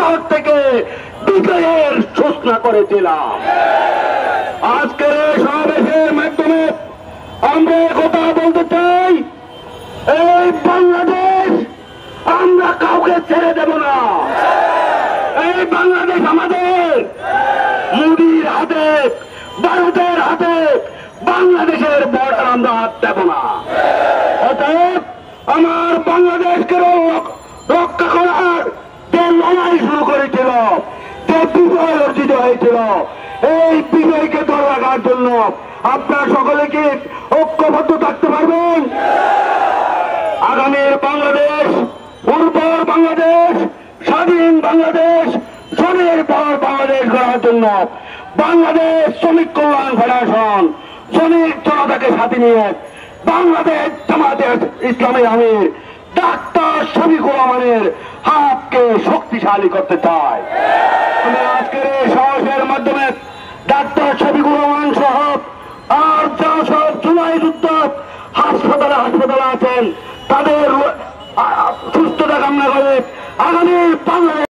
পর থেকে বিজয়ের ঘোষণা করেছিলাম। আজকের এই সমাবেশের মাধ্যমে আমরা কথা বলতে চাই, এই বাংলাদেশ আমরা কাউকে ছেড়ে দেব না। এই বাংলাদেশ আমাদের, মোদির হাতে, ভারতের হাতে বাংলাদেশের বর্ডার আমরা হাত দেব না। অতএব আমার বাংলাদেশকে রক্ষা করার যে লড়াই শুরু করেছিল, যে বিজয় অর্জিত হয়েছিল, এই বিজয়কে ধরে রাখার জন্য আপনারা সকলে কি ঐক্যবদ্ধ থাকতে পারবেন? আগামীর বাংলাদেশ, উর্বর বাংলাদেশ, স্বাধীন বাংলাদেশ, স্বনির্ভর বাংলাদেশ গড়ার জন্য বাংলাদেশ শ্রমিক কল্যাণ ফেডারেশন শ্রমিক জনতাকে সাথে নিয়ে বাংলাদেশ জামায়াতে ইসলামী আমির ডাক্তার শফিকুর রহমানের হাতকে শক্তিশালী করতে চায়। আমি আজকের এই সমাবেশের মাধ্যমে ডাক্তার শফিকুর রহমান সহ আর যারা সব জুলাই যুদ্ধ হাসপাতালে আছেন তাদের সুস্থতা কামনা করে আগামী বাংলাদেশ